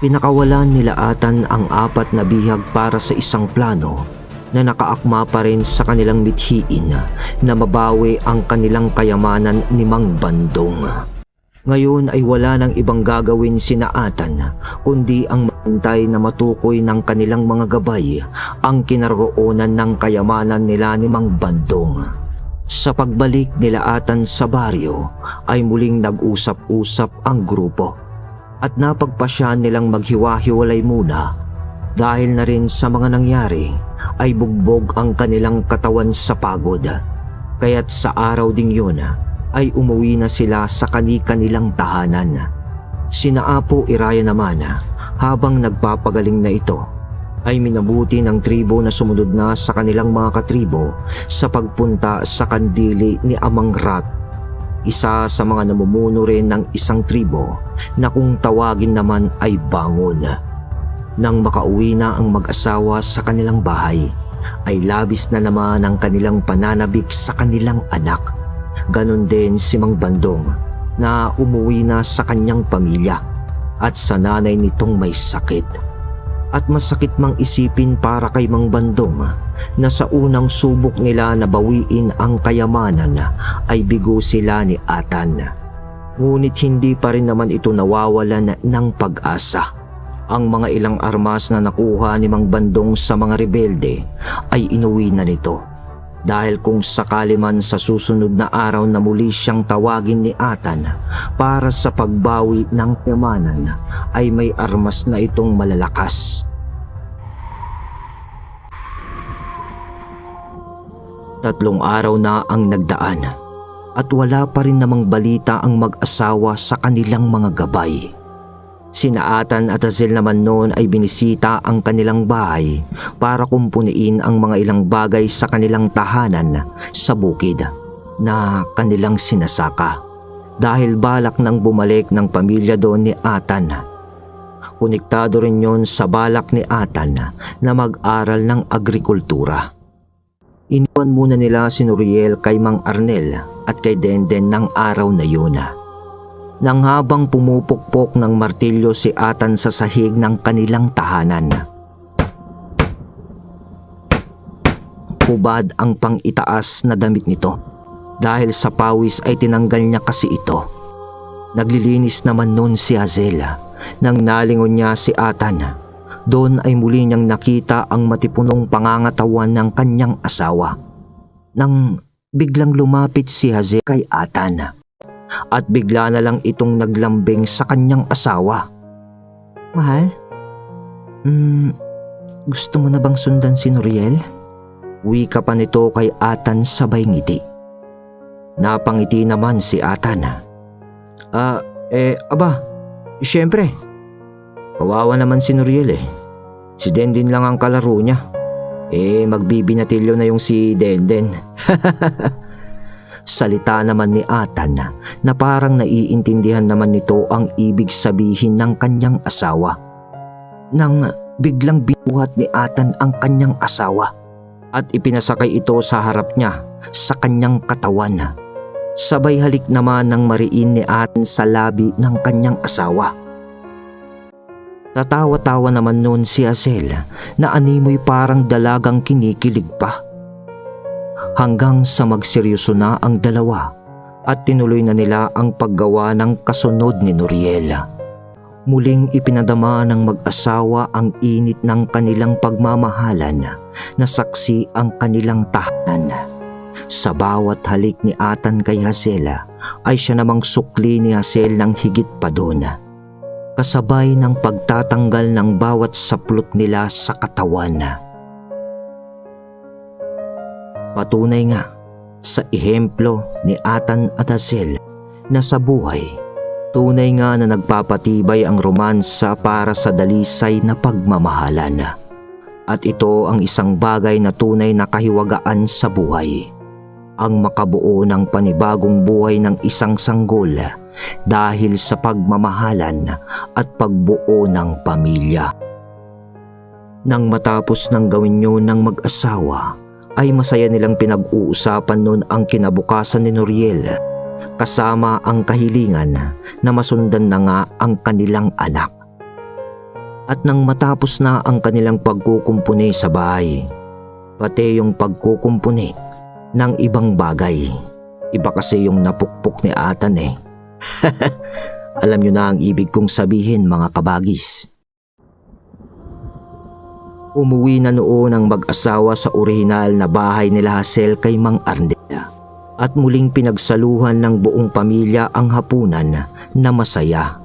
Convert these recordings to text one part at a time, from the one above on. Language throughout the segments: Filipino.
Pinakawalan nila Atan ang 4 na bihag para sa isang plano na nakaakma pa rin sa kanilang mithiin na mabawi ang kanilang kayamanan ni Mang Bandong. Ngayon ay wala nang ibang gagawin sina Atan kundi ang maghintay na matukoy ng kanilang mga gabay ang kinaroonan ng kayamanan nila ni Mang Bandong. Sa pagbalik nila Atan sa baryo ay muling nag-usap-usap ang grupo at napagpasya nilang maghiwa-hiwalay muna dahil na rin sa mga nangyari ay bugbog ang kanilang katawan sa pagod. Kaya't sa araw ding yun ay umuwi na sila sa kani-kanilang tahanan. Sina Apo Iraya naman habang nagpapagaling na ito ay minabuti ng tribo na sumunod na sa kanilang mga katribo sa pagpunta sa kandili ni Amang Rat, isa sa mga namumuno rin ng isang tribo na kung tawagin naman ay Bangon. Nang makauwi na ang mag-asawa sa kanilang bahay, ay labis na naman ang kanilang pananabik sa kanilang anak. Ganon din si Mang Bandong na umuwi na sa kanyang pamilya at sa nanay nitong may sakit. At masakit mang isipin para kay Mang Bandong na sa unang subok nila na bawiin ang kayamanan ay bigo sila ni Atan. Ngunit hindi pa rin naman ito nawawalan ng pag-asa. Ang mga ilang armas na nakuha ni Mang Bandong sa mga rebelde ay inuwi na nito. Dahil kung sakali man sa susunod na araw na muli siyang tawagin ni Atan para sa pagbawi ng kayamanan ay may armas na itong malalakas. Tatlong araw na ang nagdaan at wala pa rin namang balita ang mag-asawa sa kanilang mga gabay. Sina Atan at Hazel naman noon ay binisita ang kanilang bahay para kumpuniin ang mga ilang bagay sa kanilang tahanan sa bukid na kanilang sinasaka dahil balak nang bumalik ng pamilya doon ni Atan. Konektado rin yon sa balak ni Atan na mag-aral ng agrikultura. Iniwan muna nila si Noriel kay Mang Arnel at kay Denden ng araw na yun. Nang habang pumupukpok ng martilyo si Atan sa sahig ng kanilang tahanan. Hubad ang pang-itaas na damit nito dahil sa pawis ay tinanggal niya kasi ito. Naglilinis naman noon si Hazel nang nalingon niya si Atan. Doon ay muli niyang nakita ang matipunong pangangatawan ng kanyang asawa. Nang biglang lumapit si Hazel kay Atan at bigla na lang itong naglambing sa kanyang asawa. Mahal? Gusto mo na bang sundan si Noriel? Wika pa nito kay Atan sabay ngiti. Napangiti naman si Atan. Siyempre. Kawawa naman si Noriel eh. Si Denden lang ang kalaro niya. Magbibinatilyo na yung si Denden. Salita naman ni Atan na parang naiintindihan naman nito ang ibig sabihin ng kanyang asawa. Nang biglang binuhat ni Atan ang kanyang asawa at ipinasakay ito sa harap niya sa kanyang katawan. Sabay halik naman ng mariin ni Atan sa labi ng kanyang asawa. Tatawa-tawa naman noon si Hazel na animoy parang dalagang kinikilig pa. Hanggang sa magseryoso na ang dalawa at tinuloy na nila ang paggawa ng kasunod ni Noriel. Muling ipinadama ng mag-asawa ang init ng kanilang pagmamahalan na saksi ang kanilang tahanan. Sa bawat halik ni Atan kay Hazel ay siya namang sukli ni Hazel ng higit pa doon. Kasabay ng pagtatanggal ng bawat saplot nila sa katawan. Patunay nga sa ehemplo ni Atan at Hazel na sa buhay, tunay nga na nagpapatibay ang romansa para sa dalisay na pagmamahalan. At ito ang isang bagay na tunay na kahiwagaan sa buhay. Ang makabuo ng panibagong buhay ng isang sanggol dahil sa pagmamahalan at pagbuo ng pamilya. Nang matapos ng gawin yun ng mag-asawa, ay masaya nilang pinag-uusapan noon ang kinabukasan ni Noriel, kasama ang kahilingan na masundan na nga ang kanilang anak. At nang matapos na ang kanilang pagkukumpuni sa bahay, pati yung pagkukumpuni ng ibang bagay, iba kasi yung napukpok ni Atan eh. Alam nyo na ang ibig kong sabihin mga kabagis. Umuwi na noon ang mag-asawa sa orihinal na bahay nila Hazel kay Mang Arnel at muling pinagsaluhan ng buong pamilya ang hapunan na masaya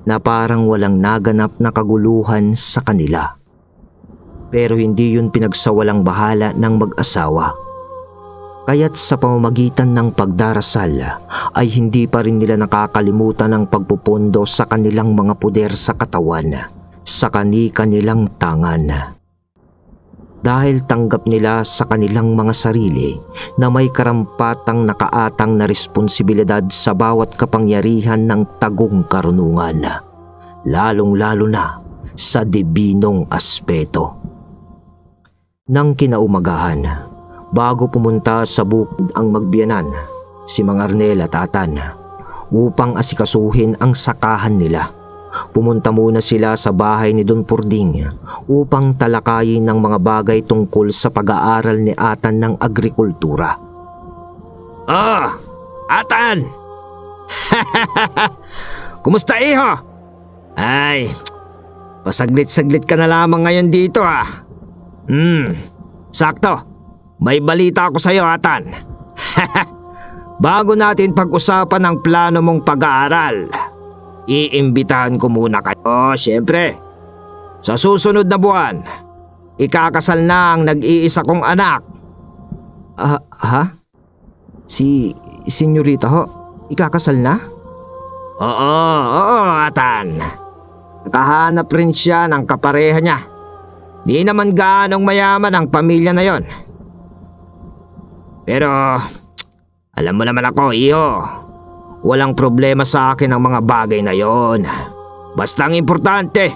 na parang walang naganap na kaguluhan sa kanila. Pero hindi yun pinagsawalang bahala ng mag-asawa. Kaya't sa pamamagitan ng pagdarasal ay hindi pa rin nila nakakalimutan ang pagpupondo sa kanilang mga puder sa katawan, sa kani-kanilang tangan. Dahil tanggap nila sa kanilang mga sarili na may karampatang nakaatang na responsibilidad sa bawat kapangyarihan ng tagong karunungan, lalong-lalo na sa dibinong aspeto. Nang kinaumagahan, bago pumunta sa bukid ang magbiyanan, si Mang Arnel at Atan, upang asikasuhin ang sakahan nila, pumunta muna sila sa bahay ni Don Purding upang talakayin ng mga bagay tungkol sa pag-aaral ni Atan ng agrikultura. Oh, Atan! Kumusta iho? Ay, pasaglit-saglit ka na lamang ngayon dito sakto. May balita ako sa iyo, Atan. Bago natin pag-usapan ang plano mong pag-aaral, iimbitahan ko muna kayo, siyempre. Sa susunod na buwan, ikakasal na ang nag-iisa kong anak. Ha? Si Senyorita ho? Ikakasal na? Oo, Atan. Nakahanap rin siya ng kapareha niya. Di naman gaanong mayaman ang pamilya na yon. Pero, alam mo naman ako, iho. Walang problema sa akin ang mga bagay na yon. Basta ang importante,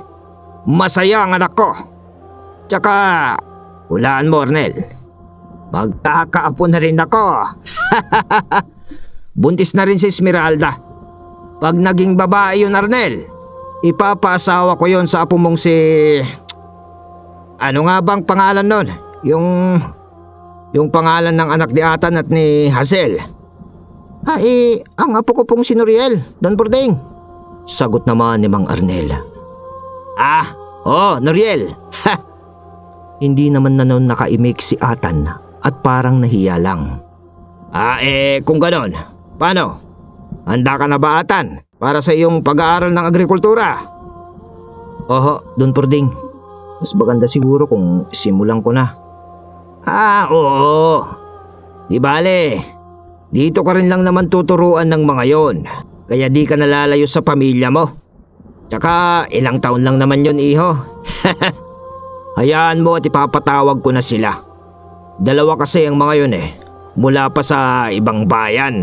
masaya ang anak ko. Tsaka, hulaan mo, Arnel. Magkakaapo na rin ako. Buntis na rin si Esmeralda. Pag naging babae yun, Arnel, ipapaasawa ko yon sa apo mong si... Ano nga bang pangalan nun? Yung pangalan ng anak ni Atan at ni Hazel. Ang apo ko pong si Noriel, Don Purding. Sagot naman ni Mang Arnel. Noriel. Hindi naman na noon nakaimik si Atan at parang nahiya lang. Kung ganon, paano? Handa ka na ba, Atan, para sa iyong pag-aaral ng agrikultura? Oho, Don Purding. Mas maganda siguro kung simulan ko na. Oo. Di bale, dito ka rin lang naman tuturuan ng mga yon. Kaya di ka nalalayo sa pamilya mo. Tsaka ilang taon lang naman yon, iho. Hayaan mo at ipapatawag ko na sila. Dalawa kasi ang mga yon mula pa sa ibang bayan.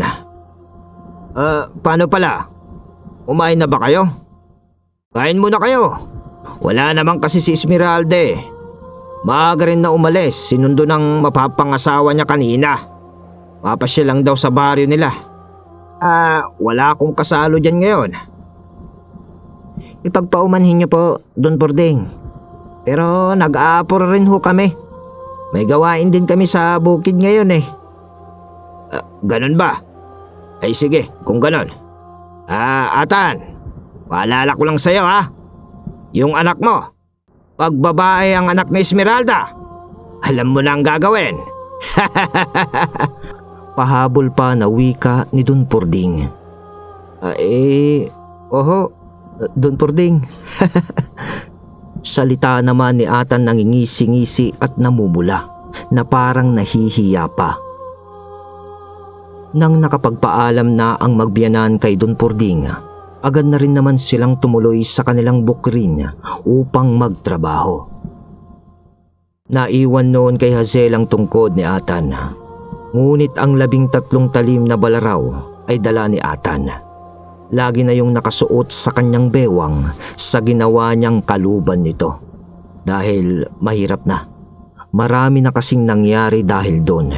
Paano pala? Kumain na ba kayo? Kain muna kayo. Wala naman kasi si Esmeralda Maaga rin na umalis, sinundo ng mapapangasawa niya kanina. Papasya lang daw sa baryo nila. Wala akong kasalo dyan ngayon. Ipagpaumanhin niyo po, Don Purding. Pero nag-aapor rin ho kami. May gawain din kami sa bukid ngayon Ganon ba? Ay sige, kung ganon. Atan, paalala ko lang sa'yo Yung anak mo, pag babae ang anak ni Esmeralda, alam mo na ang gagawin. Pahabol pa na wika ni Don Purding. Oho, Don Purding. Salita naman ni Atan nangingisi-ngisi at namumula na parang nahihiya pa. Nang nakapagpaalam na ang magbiyanan kay Don Purding, agad na rin naman silang tumuloy sa kanilang bukrin upang magtrabaho. Naiwan noon kay Hazel ang tungkod ni Atan. Ngunit ang 13 talim na balaraw ay dala ni Atan. Lagi na yung nakasuot sa kanyang bewang sa ginawa niyang kaluban nito. Dahil mahirap na. Marami na kasing nangyari dahil doon.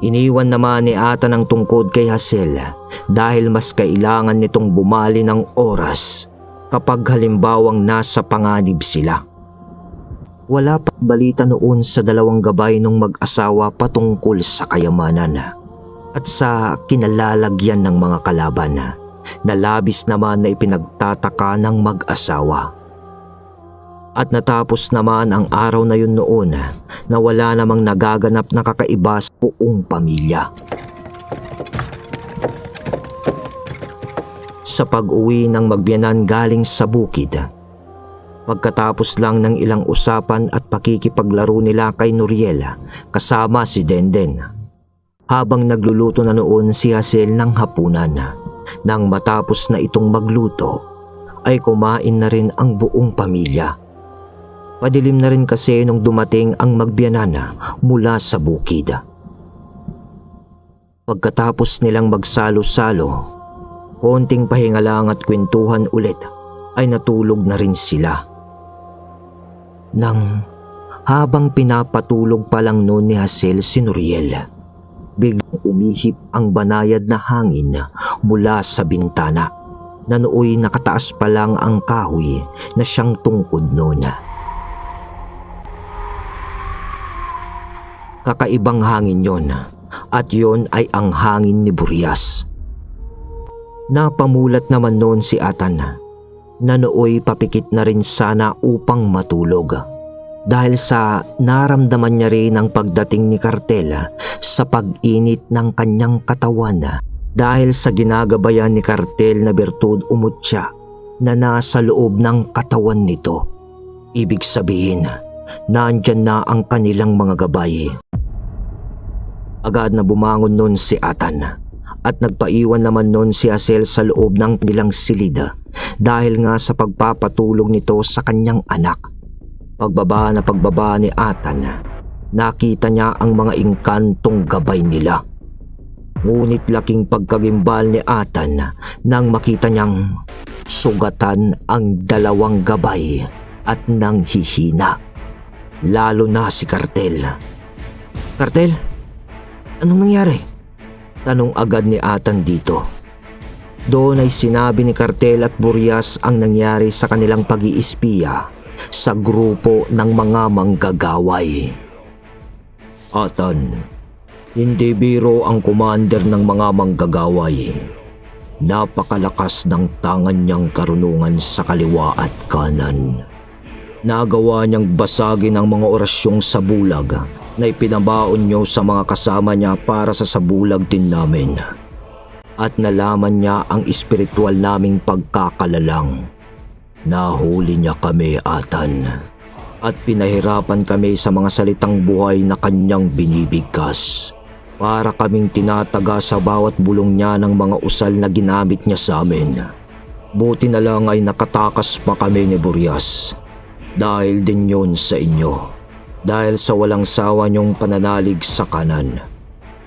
Iniwan naman ni Atan ang tungkod kay Hazel dahil mas kailangan nitong bumali ng oras kapag halimbawang nasa panganib sila. Wala pa balita noon sa dalawang gabay ng mag-asawa patungkol sa kayamanan at sa kinalalagyan ng mga kalaban na labis naman na ipinagtataka ng mag-asawa. At natapos naman ang araw na yun noon na wala namang nagaganap na kakaiba sa buong pamilya. Sa pag-uwi ng magbiyanan galing sa bukid, pagkatapos lang ng ilang usapan at pakikipaglaro nila kay Noriel kasama si Denden, habang nagluluto na noon si Hazel ng hapunan, nang matapos na itong magluto ay kumain na rin ang buong pamilya. Padilim na rin kasi nung dumating ang magbiyanan mula sa bukid. Pagkatapos nilang magsalo-salo, konting pahinga lang at kwentuhan ulit ay natulog na rin sila. Nang habang pinapatulog pa lang noon ni Hazel si Noriel, biglang umihip ang banayad na hangin mula sa bintana na nooy nakataas pa lang ang kahoy na siyang tungkod noon. Kakaibang hangin yon at yon ay ang hangin ni Burias. Napamulat naman noon si Atan na nooy papikit na rin sana upang matulog dahil sa naramdaman niya rin ang pagdating ni Cartel sa pag-init ng kanyang katawan dahil sa ginagabayan ni Cartel na bertud umutya na nasa loob ng katawan nito. Ibig sabihin, nandyan na ang kanilang mga gabay. Agad na bumangon noon si Atan at nagpaiwan naman noon si Hazel sa loob ng kanilang silid dahil nga sa pagpapatulog nito sa kanyang anak. Pagbaba ni Atan, nakita niya ang mga engkantong gabay nila. Ngunit laking pagkagimbal ni Atan nang makita niyang sugatan ang dalawang gabay at nang hihina. Lalo na si Cartel. "Cartel, anong nangyari?" tanong agad ni Atan dito. Doon ay sinabi ni Cartel at Burias ang nangyari sa kanilang pag-iispiya sa grupo ng mga manggagaway. "Atan, hindi biro ang commander ng mga manggagaway. Napakalakas ng tangan niyang karunungan sa kaliwa at kanan. Nagawa niyang basagin ang mga orasyong sabulag na ipinabaon niyo sa mga kasama niya para sa sabulag din namin. At nalaman niya ang espiritual naming pagkakalalang. Nahuli niya kami, Atan, at pinahirapan kami sa mga salitang buhay na kanyang binibigkas. Para kaming tinataga sa bawat bulong niya ng mga usal na ginamit niya sa amin. Buti na lang ay nakatakas pa kami ni Burias. Dahil din yun sa inyo. Dahil sa walang sawa niyong pananalig sa kanan.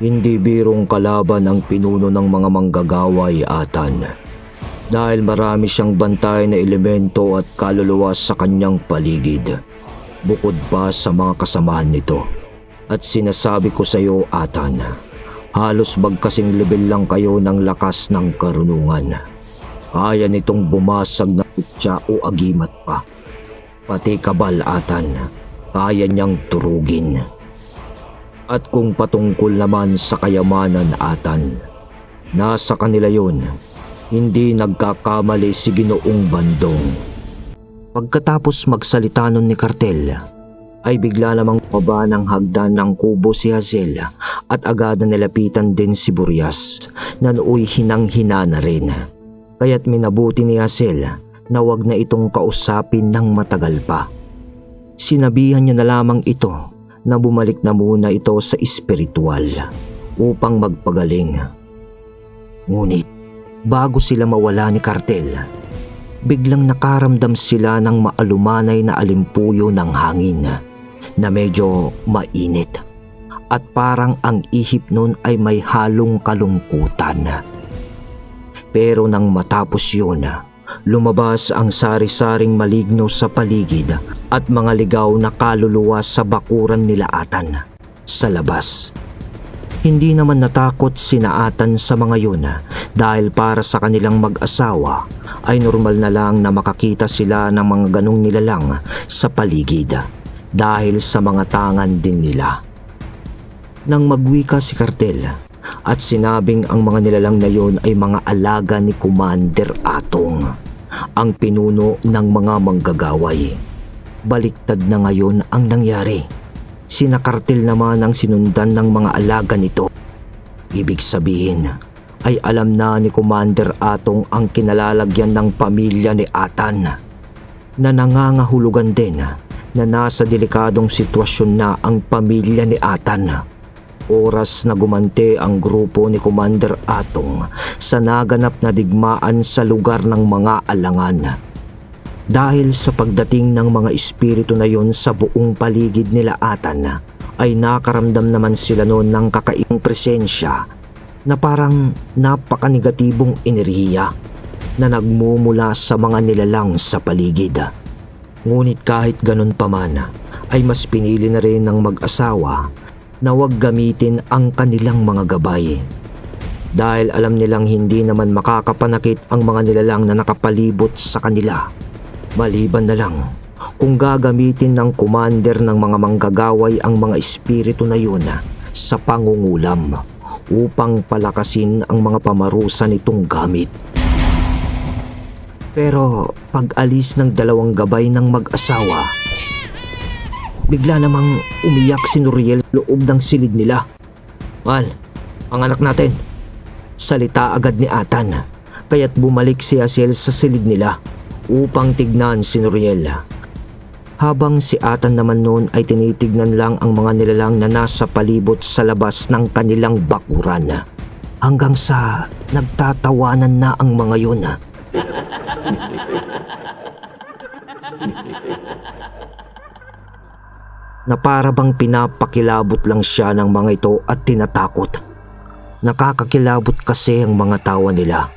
Hindi birong kalaban ang pinuno ng mga manggagaway, Atan. Dahil marami siyang bantay na elemento at kaluluwa sa kanyang paligid. Bukod pa sa mga kasamahan nito. At sinasabi ko sa iyo, Atan, halos magkasing level lang kayo ng lakas ng karunungan. Kaya nitong bumasag na kutsa o agimat pa. Pati kabal, Atan, kaya niyang turugin. At kung patungkol naman sa kayamanan, Atan, nasa kanila yun. Hindi nagkakamali si Ginoong Bandong." Pagkatapos magsalita nun ni Cartel, ay bigla namang baba ng hagdan ng kubo si Hazel at agad na nilapitan din si Burias na nooy hinang-hina na rin. Kaya't minabuti ni Hazel na wag na itong kausapin ng matagal pa. Sinabihan niya na lamang ito na bumalik na muna ito sa espiritual upang magpagaling. Ngunit bago sila mawala ni Cartel, biglang nakaramdam sila ng maalumanay na alimpuyo ng hangin na medyo mainit at parang ang ihip nun ay may halong kalungkutan. Pero nang matapos yun, lumabas ang sari-saring maligno sa paligid at mga ligaw na kaluluwa sa bakuran nila Atan sa labas. Hindi naman natakot sina Atan sa mga yun dahil para sa kanilang mag-asawa ay normal na lang na makakita sila ng mga ganong nilalang sa paligid dahil sa mga tangan din nila. Nang magwika si Kartel at sinabing ang mga nilalang na yon ay mga alaga ni Commander Atong, ang pinuno ng mga manggagaway, baliktad na ngayon ang nangyari. Sina Kartel naman ang sinundan ng mga alaga nito. Ibig sabihin ay alam na ni Commander Atong ang kinalalagyan ng pamilya ni Atan, na nangangahulugan din na nasa delikadong sitwasyon na ang pamilya ni Atan. Oras na gumante ang grupo ni Commander Atong sa naganap na digmaan sa lugar ng mga alangan. Dahil sa pagdating ng mga espiritu na yon sa buong paligid nila Atan, ay nakaramdam naman sila noon ng kakaibang presensya na parang napakanigatibong enerhiya na nagmumula sa mga nilalang sa paligid. Ngunit kahit ganun pa man, ay mas pinili na rin ng mag-asawa na huwag gamitin ang kanilang mga gabay. Dahil alam nilang hindi naman makakapanakit ang mga nilalang na nakapalibot sa kanila. Maliban na lang kung gagamitin ng commander ng mga manggagaway ang mga espiritu na yun sa pangungulam upang palakasin ang mga pamarusa nitong gamit. Pero pag-alis ng dalawang gabay ng mag-asawa, bigla namang umiyak si Nuriel loob ng silid nila. "Mal, ang anak natin," salita agad ni Atan, kaya't bumalik si Asiel sa silid nila upang tignan si Nuriel. Habang si Atan naman noon ay tinitignan lang ang mga nilalang na nasa palibot sa labas ng kanilang bakuran, hanggang sa nagtatawanan na ang mga yun. Na para bang pinapakilabot lang siya ng mga ito at tinatakot. Nakakakilabot kasi ang mga tawa nila,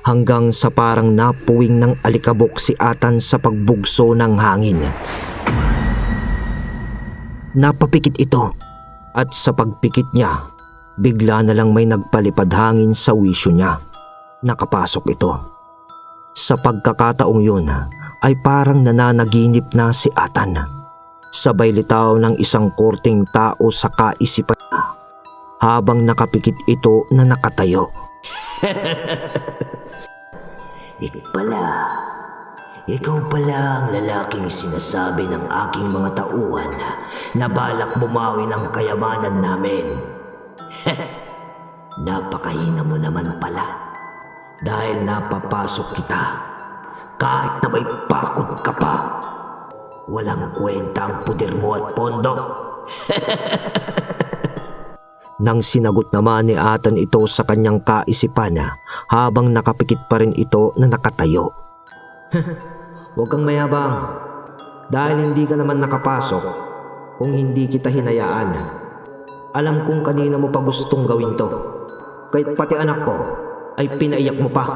hanggang sa parang napuwing ng alikabok si Atan sa pagbugso ng hangin. Napapikit ito, at sa pagpikit niya, bigla na lang may nagpalipad hangin sa wisyo niya. Nakapasok ito. Sa pagkakataong yun ay parang nananaginip na si Atan. Sabay litaw ng isang korteng tao sa kaisipan niya habang nakapikit ito na nakatayo. Ikaw pala ang lalaking sinasabi ng aking mga tauhan na balak bumawi ng kayamanan namin. Napakahina mo naman pala dahil napapasok kita kahit na may pakot ka pa. Walang kwenta ang puder mo at pondo. Nang sinagot naman ni Atan ito sa kanyang kaisipan habang nakapikit pa rin ito na nakatayo. "Huwag kang mayabang dahil hindi ka naman nakapasok kung hindi kita hinayaan. Alam kong kanina mo pa gustong gawin to. Kahit pati anak ko ay pinaiyak mo pa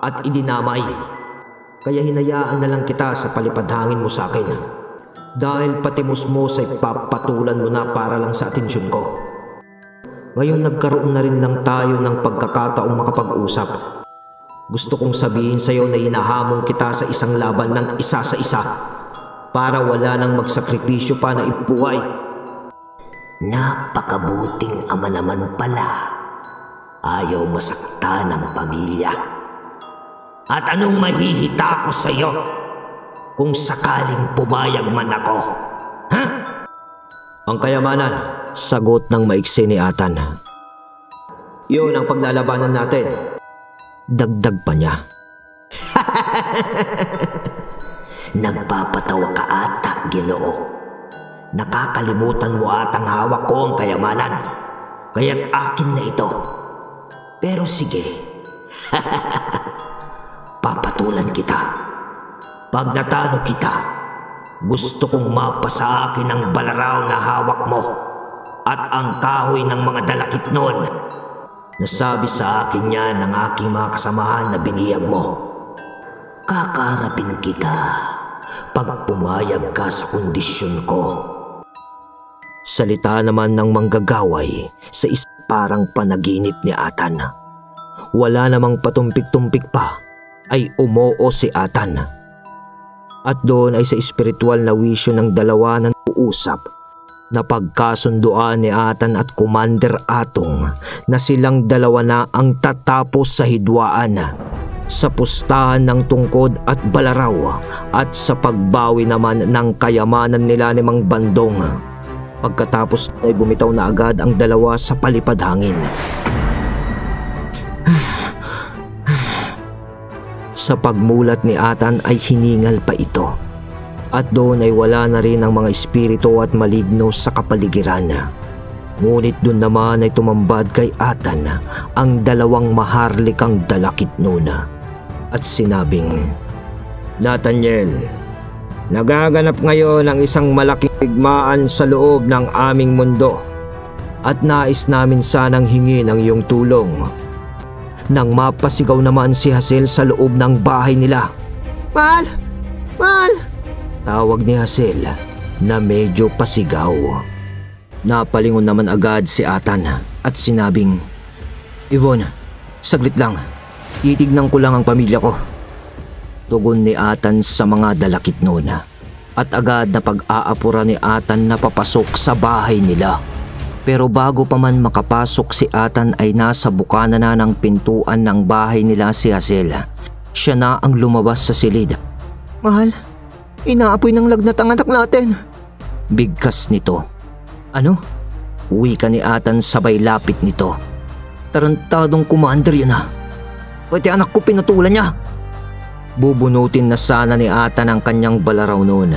at idinamay. Kaya hinayaan na lang kita sa palipadhangin mo sa akin. Dahil pati musmos ay papatulan mo na para lang sa atensyon ko. Ngayon nagkaroon na rin lang tayo ng pagkakataong makapag-usap. Gusto kong sabihin sa iyo na hinahamon kita sa isang laban ng isa sa isa para wala nang magsakripisyo pa na ibubuhay." Napakabuting ama naman pala. Ayaw masaktan ng pamilya. At anong mahihita ko sa iyo kung sakaling pumayag man ako? Ha? "Ang kayamanan," sagot ng maiksi ni Atan. "Yun ang paglalabanan natin." Dagdag pa niya. Nagpapatawa ka ata, Ginoo. Nakakalimutan mo atang hawak ko ang kayamanan. Kaya't akin na ito. Pero sige, papatulan kita. Pag natalo kita, gusto kong mapa sa akin ang balaraw na hawak mo at ang kahoy ng mga dalakit noon. Nasabi sa akin yan ng aking mga kasamahan na biniyag mo. Kakarapin kita pag pumayag ka sa kondisyon ko. Salita naman ng manggagaway sa isang parang panaginip ni Atan. Wala namang patumpik-tumpik pa, ay umoo si Atan. At doon ay sa espiritual na wisyo ng dalawa na uusap na pagkasunduan ni Atan at Commander Atong na silang dalawa na ang tatapos sa hidwaan, sa pustahan ng tungkod at balaraw at sa pagbawi naman ng kayamanan nila ni Mang Bandong. Pagkatapos ay bumitaw na agad ang dalawa sa palipad hangin. Sa pagmulat ni Atan ay hiningal pa ito. At doon ay wala na rin ang mga espiritu at maligno sa kapaligiran. Ngunit doon naman ay tumambad kay Atan ang dalawang maharlikang dalakit noon at sinabing, Nathaniel, nagaganap ngayon ang isang malaking digmaan sa loob ng aming mundo at nais namin sanang hingin ang iyong tulong. Nang mapasigaw naman si Hazel sa loob ng bahay nila. Mahal! Mahal! Tawag ni Hazel na medyo pasigaw. Napalingon naman agad si Atan at sinabing, Yvonne, saglit lang. Titignan ko lang ang pamilya ko. Tugon ni Atan sa mga dalakit noon at agad na pag-aapura ni Atan na papasok sa bahay nila. Pero bago pa man makapasok si Atan ay nasa bukana na ng pintuan ng bahay nila si Hazel. Siya na ang lumabas sa silid. Mahal, inaapoy ng lagnat ang anak natin. Bigkas nito. Ano? Wika ni Atan sabay lapit nito. Tarantadong commander yun ah. Pati anak ko pinutulan niya. Bubunutin na sana ni Atan ang kanyang balaraw noon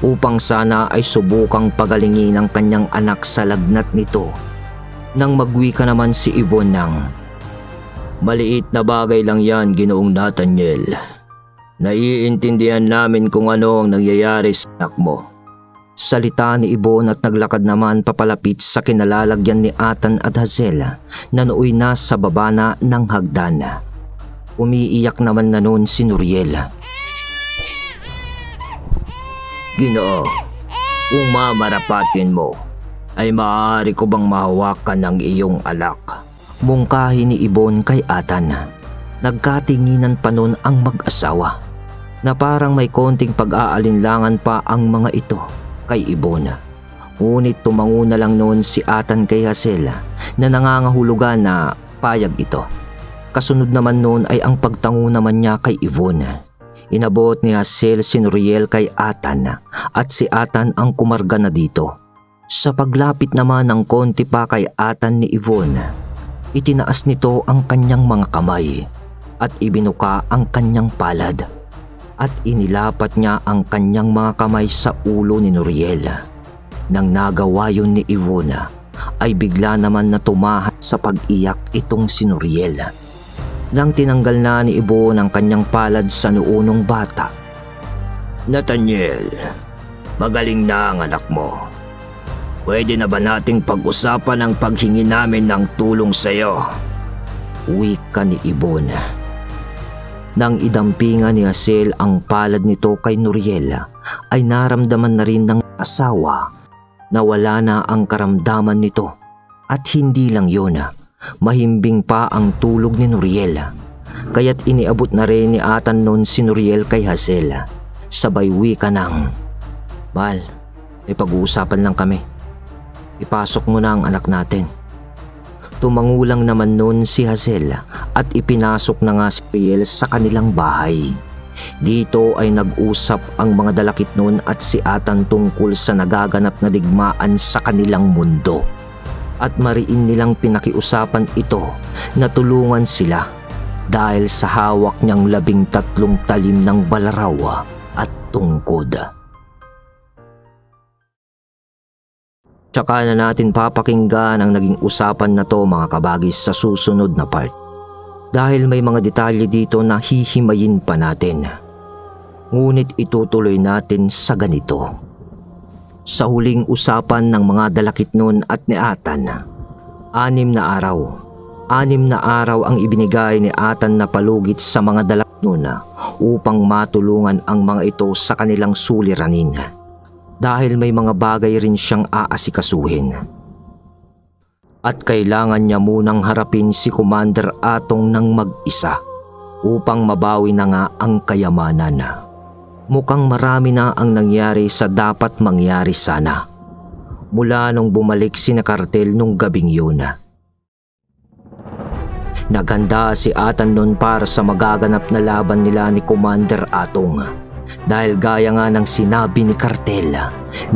upang sana ay subukang pagalingin ang kanyang anak sa lagnat nito. Nang magwika naman si Yvonne ng, Maliit na bagay lang yan, Ginoong Nathaniel. Naiintindihan namin kung ano ang nangyayari sa anak mo. Salita ni Yvonne at naglakad naman papalapit sa kinalalagyan ni Atan at Hazel na nooy na sa baba na ng hagdan. Umiiyak naman na noon si Nuriel. Ginoo, kung mamarapatin mo, ay maaari ko bang mahawakan ang iyong anak? Mungkahi ni Yvonne kay Atan. Nagkatinginan pa noon ang mag-asawa na parang may konting pag-aalinlangan pa ang mga ito kay Yvonne. Ngunit tumango na lang noon si Atan kay Hazel na nangangahulugan na payag ito. Kasunod naman noon ay ang pagtango naman niya kay Yvonne. Inabot ni Hazel si Nuriel kay Atan at si Atan ang kumarga na dito. Sa paglapit naman ng konti pa kay Atan ni Yvonne, itinaas nito ang kanyang mga kamay at ibinuka ang kanyang palad at inilapat niya ang kanyang mga kamay sa ulo ni Nuriel. Nang nagawa yun ni Yvonne ay bigla naman na tumahan sa pag-iyak itong si Nuriel. Nang tinanggal na ni Yvonne ang kanyang palad sa noo ng bata. Nathaniel, magaling na ang anak mo. Pwede na ba nating pag-usapan ang paghingi namin ng tulong sa iyo? Wika ni Yvonne. Nang idampingan ni Hazel ang palad nito kay Nuriel, ay naramdaman na rin ng asawa na wala na ang karamdaman nito. At hindi lang yun, mahimbing pa ang tulog ni Nuriel. Kaya't iniabot na rin ni Atan noon si Nuriel kay Hazel. Sabay wika ng, Mahal, may pag-uusapan lang kami. Ipasok mo na ang anak natin. Tumangulang naman noon si Hazel at ipinasok na nga si Nuriel sa kanilang bahay. Dito ay nag-usap ang mga dalakit noon at si Atan tungkol sa nagaganap na digmaan sa kanilang mundo. At mariin nilang pinakiusapan ito na tulungan sila dahil sa hawak niyang 13 talim ng balaraw at tungkod. Tsaka na natin papakinggan ang naging usapan na to mga kabagis sa susunod na part. Dahil may mga detalye dito na hihimayin pa natin. Ngunit itutuloy natin sa ganito. Sa huling usapan ng mga dalakit nun at ni Atan, 6 na araw. 6 na araw ang ibinigay ni Atan na palugit sa mga dalakit nun upang matulungan ang mga ito sa kanilang suliranin. Dahil may mga bagay rin siyang aasikasuhin. At kailangan niya munang harapin si Commander Atong ng mag-isa upang mabawi na nga ang kayamanan. Mukhang marami na ang nangyari sa dapat mangyari sana mula nung bumalik sina Kartel nung gabing yun. Naghanda si Atan noon para sa magaganap na laban nila ni Commander Atong dahil gaya nga ng sinabi ni Kartel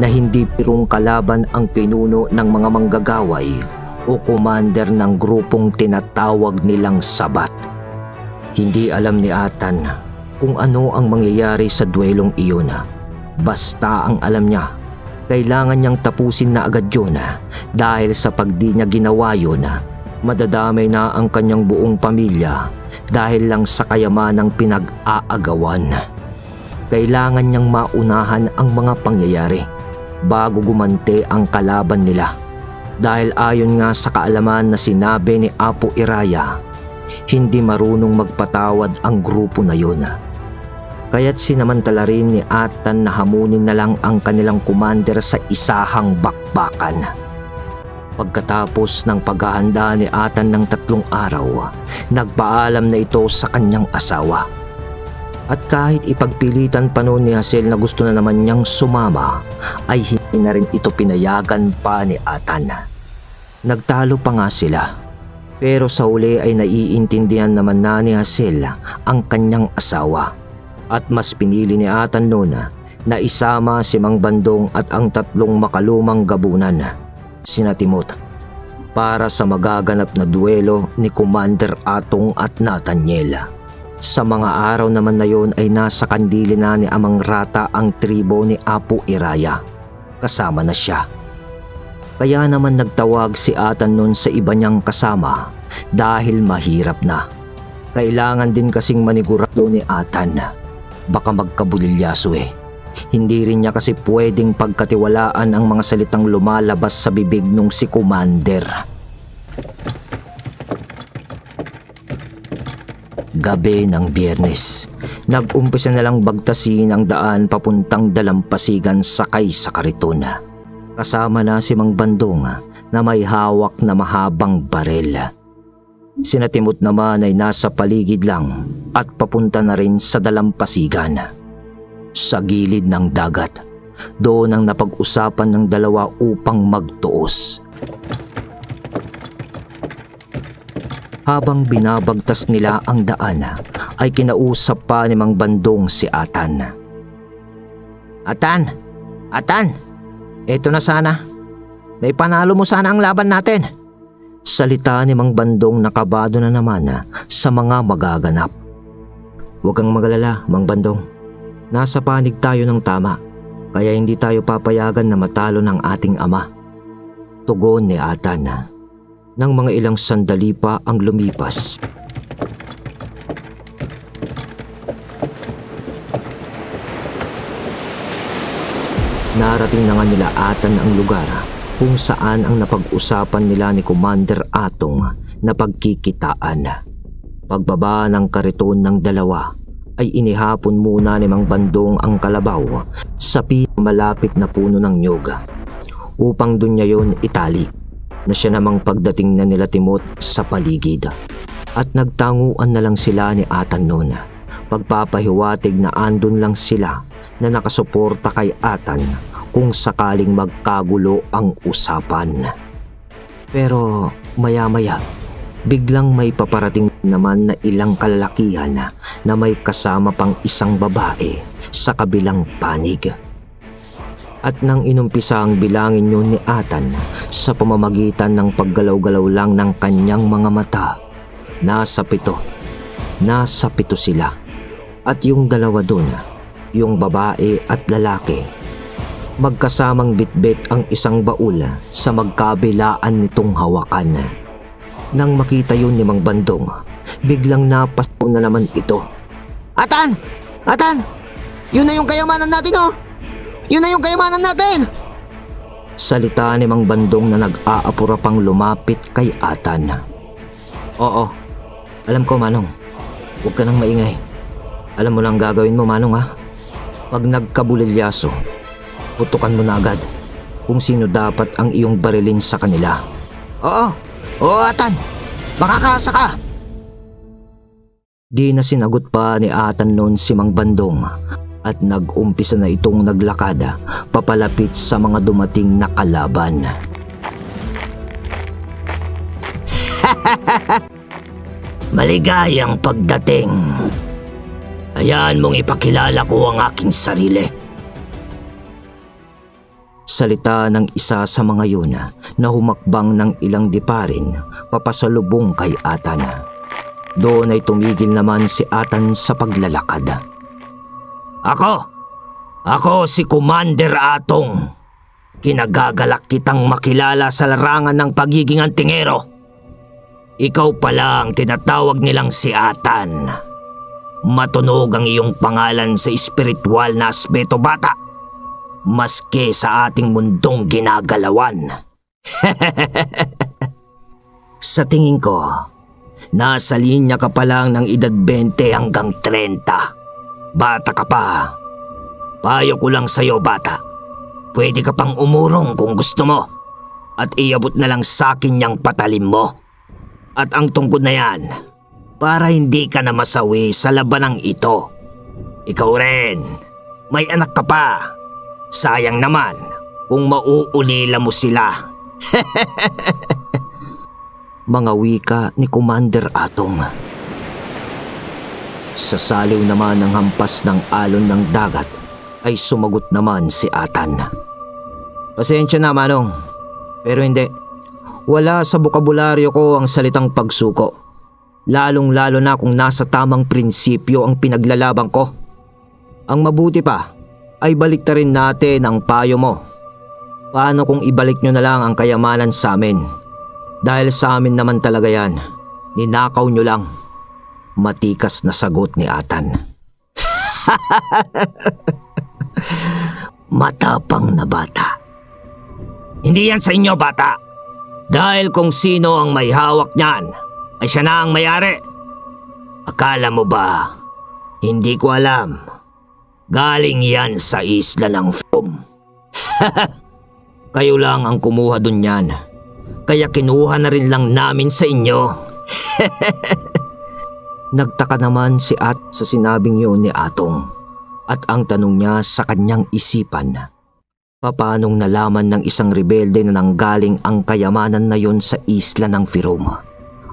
na hindi pirong kalaban ang pinuno ng mga manggagaway o commander ng grupong tinatawag nilang Sabat. Hindi alam ni Atan kung ano ang mangyayari sa duelong iyon. Basta ang alam niya, kailangan niyang tapusin na agad yun dahil sa pagdi niya ginawa yun, madadamay na ang kanyang buong pamilya dahil lang sa kayamanang pinag-aagawan. Kailangan niyang maunahan ang mga pangyayari bago gumante ang kalaban nila. Dahil ayon nga sa kaalaman na sinabi ni Apo Iraya, hindi marunong magpatawad ang grupo na yun. Kaya't sinamantala rin ni Atan na hamunin na lang ang kanilang commander sa isahang bakbakan. Pagkatapos ng paghahanda ni Atan ng 3 araw, nagpaalam na ito sa kanyang asawa. At kahit ipagpilitan pa noon ni Hazel na gusto na naman niyang sumama, ay hindi na rin ito pinayagan pa ni Atan. Nagtalo pa nga sila, pero sa huli ay naiintindihan naman na ni Hazel ang kanyang asawa. At mas pinili ni Atan noon na isama si Mang Bandong at ang 3 makalumang gabunan, sina Timot, para sa magaganap na duelo ni Commander Atong at Nathaniel. Sa mga araw naman na yon ay nasa kandili na ni Amang Rata ang tribo ni Apo Iraya. Kasama na siya. Kaya naman nagtawag si Atan noon sa iba niyang kasama dahil mahirap na. Kailangan din kasing manigurado ni Atan. Baka magkabulilyaso eh. Hindi rin niya kasi pwedeng pagkatiwalaan ang mga salitang lumalabas sa bibig nung si Commander. Gabi ng Biyernes, nag-umpisa na lang bagtasin ang daan papuntang Dalampasigan sakay sa kariton. Kasama na si Mang Bandong na may hawak na mahabang barel. Sina Timot naman ay nasa paligid lang at papunta na rin sa Dalampasigan. Sa gilid ng dagat, doon ang napag-usapan ng dalawa upang magtuos. Habang binabagtas nila ang daan, ay kinausap pa ni Mang Bandong si Atan. Atan! Atan! Eto na sana. May panalo mo sana ang laban natin. Salita ni Mang Bandong nakabado na naman sa mga magaganap. Huwag kang magalala, Mang Bandong. Nasa panig tayo ng tama, kaya hindi tayo papayagan na matalo ng ating ama. Tugon ni Atan. Nang mga ilang sandali pa ang lumipas, narating na nga nila Atan ang lugar kung saan ang napag-usapan nila ni Commander Atong na pagkikitaan. Pagbaba ng kariton ng dalawa ay inihapon muna ni Mang Bandong ang kalabaw sa malapit na puno ng nyog upang dun niya yon itali, na siya namang pagdating na nila Timot sa paligid. At nagtanguan na lang sila ni Atan noon, pagpapahiwatig na andun lang sila na nakasuporta kay Atan kung sakaling magkagulo ang usapan. Pero maya-maya, biglang may paparating naman na ilang kalalakihan na may kasama pang isang babae sa kabilang panig. At nang inumpisa ang bilangin yun ni Atan sa pamamagitan ng paggalaw-galaw lang ng kanyang mga mata, nasa 7 sila. At yung dalawa dun, yung babae at lalaki, magkasamang bitbit ang isang baul sa magkabilaan nitong hawakan. Nang makita yun ni Mang Bandong, biglang napasaw na naman ito. Atan! Atan! Yun na yung kayamanan natin, oh! Yun na yung kayamanan natin! Salita ni Mang Bandong na nag-aapura pang lumapit kay Atan. Oo, alam ko, Manong. Huwag ka nang maingay. Alam mo lang gagawin mo, Manong, ha? Pag nagkabulilyaso, putukan mo na agad kung sino dapat ang iyong barilin sa kanila. Oo, Atan. Makakaasa ka. Di na sinagot pa ni Atan noon si Mang Bandong at nag-umpisa na itong naglakad papalapit sa mga dumating na kalaban. Maligayang pagdating. Hayaan mong ipakilala ko ang aking sarili. Salita ng isa sa mga yun na humakbang ng ilang diparin papasalubong kay Atan. Doon ay tumigil naman si Atan sa paglalakad. Ako si Commander Atong. Kinagagalak kitang makilala sa larangan ng pagiging antingero. Ikaw pala ang tinatawag nilang si Atan. Matunog ang iyong pangalan sa espiritual na aspeto, bata. Maski sa ating mundong ginagalawan. Sa tingin ko, nasa linya ka pa lang ng edad 20 hanggang 30. Bata ka pa. Payo ko lang sa'yo, bata. Pwede ka pang umurong kung gusto mo. At iabot na lang sa'kin niyang patalim mo. At ang tungkod na yan, para hindi ka na masawi sa labanang ito. Ikaw rin, may anak ka pa. Sayang naman kung mauulila mo sila. Mga wika ni Commander Atong. Sa saliw naman ng hampas ng alon ng dagat ay sumagot naman si Atan. Pasensya na, Manong, pero hindi. Wala sa bokabularyo ko ang salitang pagsuko. Lalong-lalo na kung nasa tamang prinsipyo ang pinaglalaban ko. Ang mabuti pa ay baliktarin natin ang payo mo. Paano kung ibalik nyo na lang ang kayamanan sa amin? Dahil sa amin naman talaga yan. Ninakaw nyo lang. Matikas na sagot ni Atan. Matapang na bata. Hindi yan sa inyo, bata. Dahil kung sino ang may hawak niyan, ay siya na ang may-ari. Akala mo ba, hindi ko alam. Galing yan sa isla ng From. Kayo lang ang kumuha dun yan. Kaya kinuha na rin lang namin sa inyo. Nagtaka naman si At sa sinabing yun ni Atong. At ang tanong niya sa kanyang isipan, papanong nalaman ng isang rebelde na nanggaling ang kayamanan na yon sa isla ng Firom?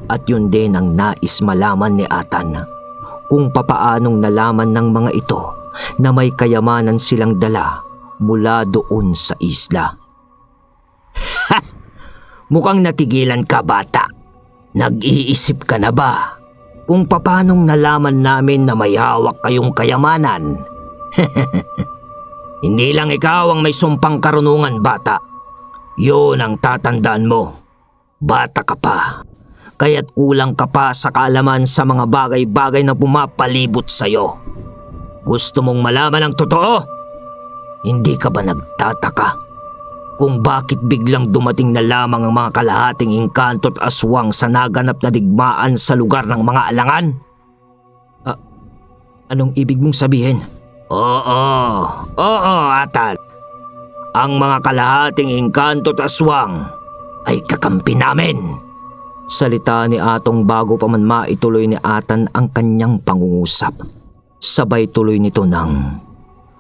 At yun din ang nais malaman ni Atan, kung papaanong nalaman ng mga ito na may kayamanan silang dala mula doon sa isla. Mukhang natigilan ka, bata. Nag-iisip ka na ba kung papanong nalaman namin na may hawak kayong kayamanan? Hindi lang ikaw ang may sumpang karunungan, bata. Yun ang tatandaan mo. Bata ka pa. Kaya't kulang ka pa sa kaalaman sa mga bagay-bagay na pumapalibot sa'yo. Gusto mong malaman ang totoo? Hindi ka ba nagtataka kung bakit biglang dumating na lamang ang mga kalahating engkanto at aswang sa naganap na digmaan sa lugar ng mga alangan? Anong ibig mong sabihin? Oo, Atan. Ang mga kalahating engkanto at aswang ay kakampi namin. Salita ni Atong bago pa man maituloy ni Atan ang kanyang pangungusap. Sabay tuloy nito ng,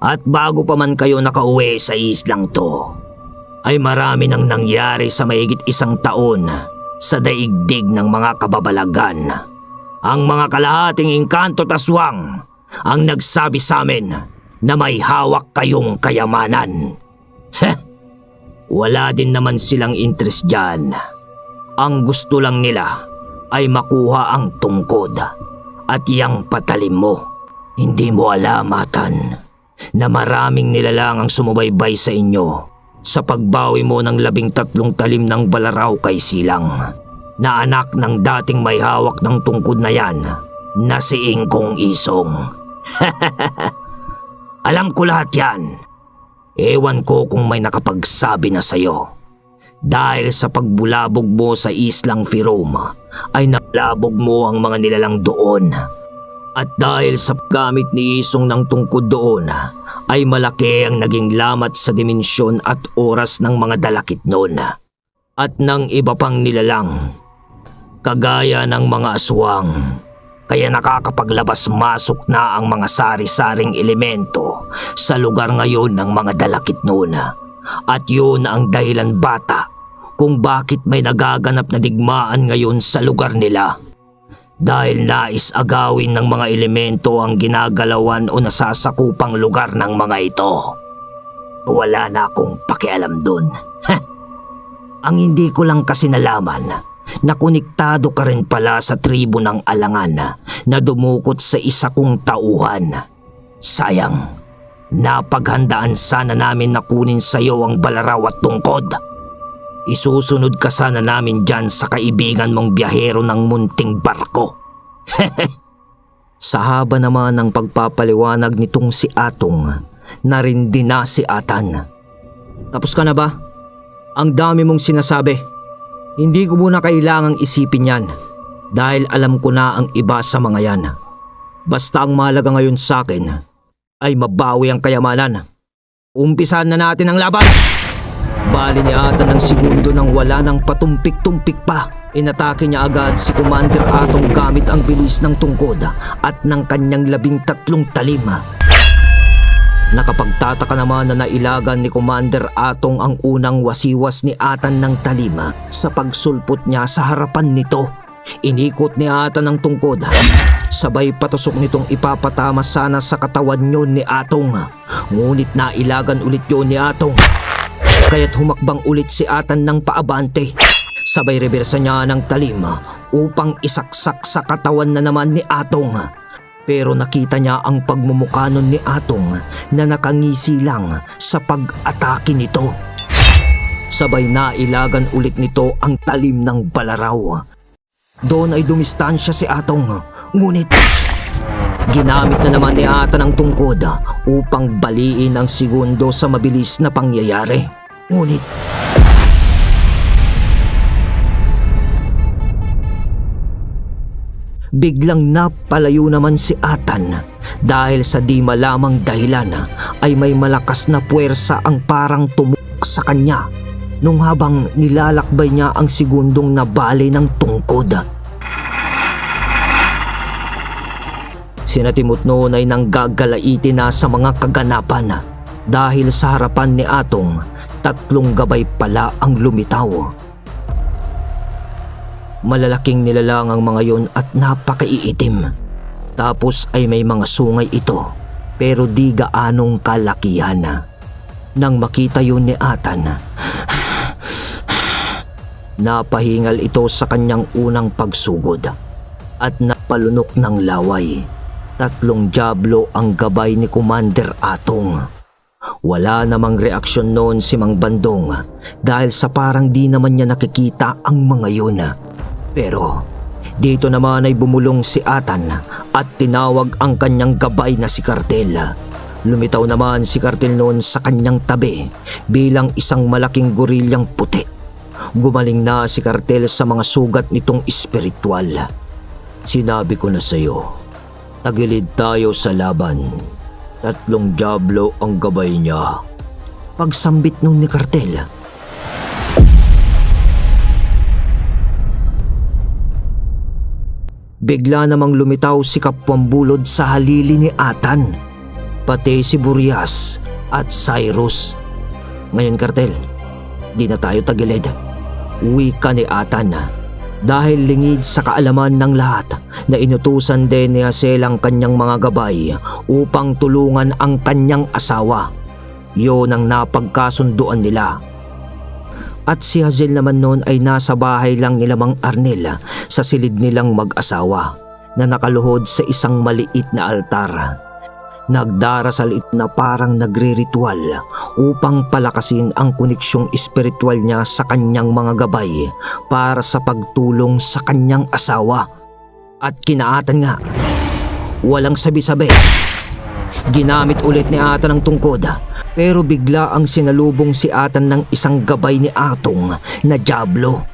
at bago pa man kayo nakauwi sa islang to, ay marami nang nangyari sa mahigit 1 taon sa daigdig ng mga kababalagan. Ang mga kalahating engkanto at aswang ang nagsabi sa amin na may hawak kayong kayamanan. Wala din naman silang interest dyan. Ang gusto lang nila ay makuha ang tungkod at yang patalim mo. Hindi mo alam, Atan, na maraming nilalang ang sumubaybay sa inyo sa pagbawi mo ng 13 talim ng balaraw kay Silang, na anak ng dating may hawak ng tungkod na yan, na si Ingkong Isong. Alam ko lahat yan. Ewan ko kung may nakapagsabi na sa'yo. Dahil sa pagbulabog mo sa islang Firom, ay naglabog mo ang mga nilalang doon. At dahil sa paggamit ni Isong ng tungkod doon, ay malaki ang naging lamat sa dimensyon at oras ng mga dalakit noon. At ng iba pang nilalang, kagaya ng mga aswang, Kaya nakakapaglabas-masok na ang mga sari-saring elemento sa lugar ngayon ng mga dalakit noon. At yun ang dahilan bata kung bakit may nagaganap na digmaan ngayon sa lugar nila. Dahil nais agawin ng mga elemento ang ginagalawan o nasasakupang lugar ng mga ito. Wala na akong pakialam dun. Ang hindi ko lang kasi nalaman na konektado ka rin pala sa tribo ng Alangan na dumukot sa isa kong tauhan. Sayang, napaghandaan sana namin na kunin sa iyo ang balaraw at tungkod. Isusunod ka sana namin dyan sa kaibigan mong biyahero ng munting barko. Sa haba naman ng pagpapaliwanag nitong si Atong, narindi na si Atan. Tapos ka na ba? Ang dami mong sinasabi. Hindi ko muna kailangang isipin yan dahil alam ko na ang iba sa mga yan. Basta ang mahalaga ngayon sa akin ay mabawi ang kayamanan. Umpisahan na natin ang laban! Bali ni Atan ng segundo nang wala ng patumpik-tumpik pa. Inatake niya agad si Commander Atong gamit ang bilis ng tungkod at ng kanyang 13 talim. Nakapagtataka naman na nailagan ni Commander Atong ang unang wasiwas ni Atan ng talim sa pagsulpot niya sa harapan nito. Inikot ni Atan ang tungkod. Sabay patusok nitong ipapatama sana sa katawan yun ni Atong. Ngunit nailagan ulit yun ni Atong. Kaya't humakbang ulit si Atan ng paabante. Sabay reversa niya ng talim upang isaksak sa katawan na naman ni Atong. Pero nakita niya ang pagmumukha nun ni Atong na nakangisi lang sa pag-atake nito. Sabay nailagan ulit nito ang talim ng balaraw. Doon ay dumistansya si Atong, ngunit ginamit na naman ni Atan ang tungkod upang baliin ang segundo sa mabilis na pangyayari. Ngunit biglang napalayo naman si Atan dahil sa di malamang dahilan ay may malakas na puwersa ang parang tumuk sa kanya nung habang nilalakbay niya ang segundong nabali ng tungkod. Sinatimot noon ay nanggagalaiti na sa mga kaganapan dahil sa harapan ni Atong 3 gabay pala ang lumitaw. Malalaking nilalang ang mga yon at napakaiitim. Tapos ay may mga sungay ito pero di gaanong kalakihan. Nang makita yun ni Atan, napahingal ito sa kanyang unang pagsugod at napalunok ng laway. 3 dyablo ang gabay ni Commander Atong. Wala namang reaksyon noon si Mang Bandong dahil sa parang di naman niya nakikita ang mga yun. Pero dito naman ay bumulong si Atan at tinawag ang kanyang gabay na si Kartel. Lumitaw naman si Kartel noon sa kanyang tabi bilang isang malaking gorilyang puti. Gumaling na si Kartel sa mga sugat nitong espiritual. Sinabi ko na sa iyo, tagilid tayo sa laban. 3 dyablo ang gabay niya. Pagsambit nun ni Kartel. Bigla namang lumitaw si Kapwang Bulod sa halili ni Atan, pati si Burias at Cyrus. Ngayon Kartel, di na tayo tagilid. Wika ni Atan dahil lingid sa kaalaman ng lahat na inutusan din ni Hazel ang kanyang mga gabay upang tulungan ang kanyang asawa. Yun ang napagkasunduan nila. At si Hazel naman noon ay nasa bahay lang nila Mang Arnel sa silid nilang mag-asawa na nakaluhod sa isang maliit na altar. Nagdarasal ito na parang nagre-ritual upang palakasin ang koneksyong espiritual niya sa kanyang mga gabay para sa pagtulong sa kanyang asawa. At kinaatan nga, walang sabi-sabi. Ginamit ulit ni Atan ang tungkod pero bigla ang sinalubong si Atan ng isang gabay ni Atong na dyablo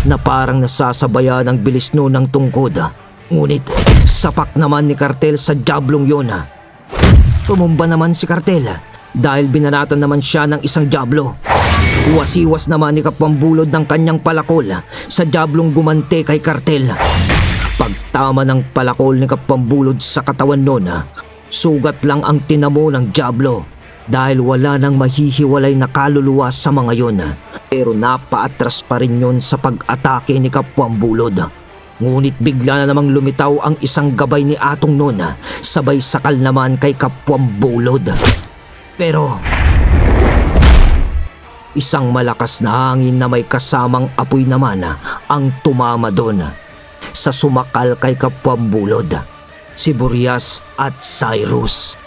na parang nasasabayan ang bilis noon ng tungkod. Ngunit sapak naman ni Kartel sa dyablong yun. Tumumba naman si Kartel dahil binanatan naman siya ng isang dyablo. Wasiwas naman ni Kapwang Bulod ng kanyang palakol sa dyablong gumante kay Kartel. Pagtama ng palakol ni Kapambulod sa katawan nun, sugat lang ang tinamo ng Diablo dahil wala nang mahihiwalay na kaluluwa sa mga yon. Pero napaatras pa rin yun sa pag-atake ni Kapambulod. Ngunit bigla na namang lumitaw ang isang gabay ni Atong nun, sabay sakal naman kay Kapambulod. Pero isang malakas na hangin na may kasamang apoy naman ang tumama doon sa sumakal kay Kapambulod, si Burias at Cyrus.